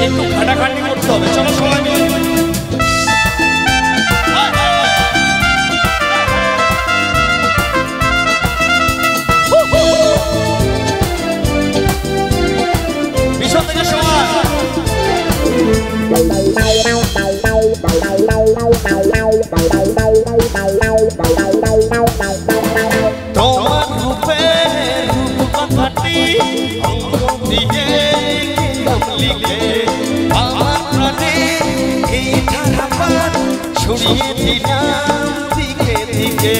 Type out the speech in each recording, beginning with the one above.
একটু খাটাখাটি করতে হবে, চলো সবাই মিলে। পিছন থেকে সবাই তোমার রূপে রূপকথাটি দিয়ে লিখে আমার প্রাণে এই ধারাপাত ছড়িয়ে দিলাম দিকে দিকে।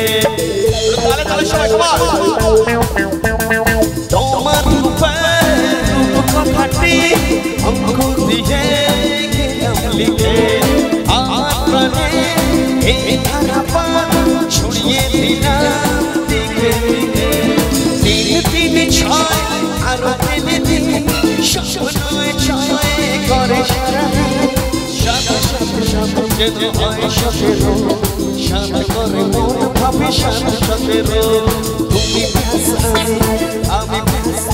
তালে তালে সবাই তোমার রূপে রূপকথাটি অঙ্কুর দিয়ে লিখে আমার প্রাণে এই ধারাপাত ছড়িয়ে দিলাম দিকে দিকে। তিন তিন ছয় আরো তিন দিন সবসময় ছয় করে সারা সাদা সাদা সাদা যেন হয় সতেরো সাদা করে মন ভাবে সাদা সতেরো। তুমি প্যাস আমি প্যাস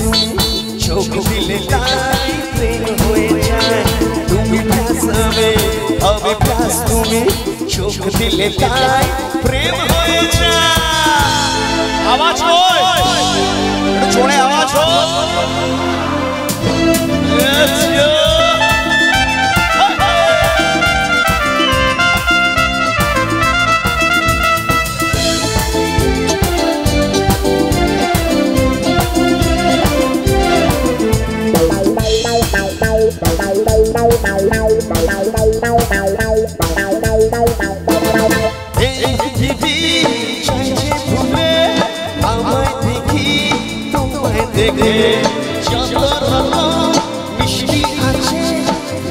চোখ দিলে তাই প্রেম হয়ে যায়। তুমি প্যাস আমি প্যাস তুমি চোখ দিলে তাই প্রেম হয়ে যায়। आवाज हो छोड़े आवाज हो দেখে যত রকম মিষ্টি আছে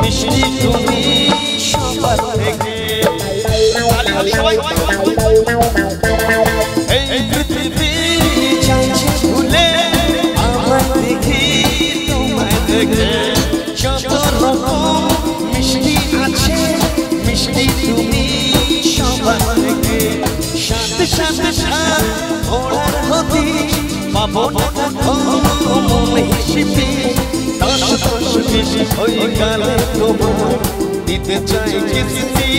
মিষ্টি তুমি সবার থেকে। এই পৃথিবী চাইছে ভুলে আমায় দেখি তোমায় দেখে যত রকম মিষ্টি আছে মিষ্টি তুমি সবার থেকে। সাথে সাথে ওড়ার হতি পাবো না মনে হিসেবে দশ দশ বেশি হয়ে গেলে তোমার দিতে চাই কিস্তি।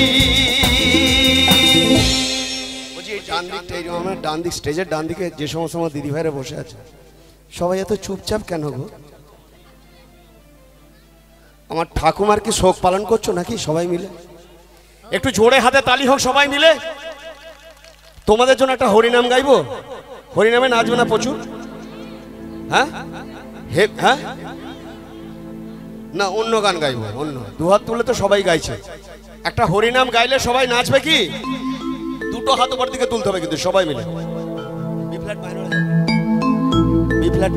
ডান দিক স্টেজের ডান দিকে যে সমস্ত আমার দিদি ভাইরা বসে আছে সবাই এত চুপচাপ কেন গো? আমার ঠাকুমার কি শোক পালন করছো নাকি সবাই মিলে? একটু জোরে হাতে তালি হোক সবাই মিলে। তোমাদের জন্য একটা হরিনাম গাইবো, হরিনামে নাচবে না প্রচুর? হ্যাঁ হ্যাঁ না অন্য গান গাইবো, অন্য দুহাত তুলে তো সবাই গাইছে। একটা হরিনাম গাইলে সবাই নাচবে কি? দুটো হাত উপর দিকে তুলতে হবে কিন্তু সবাই মিলে। B flat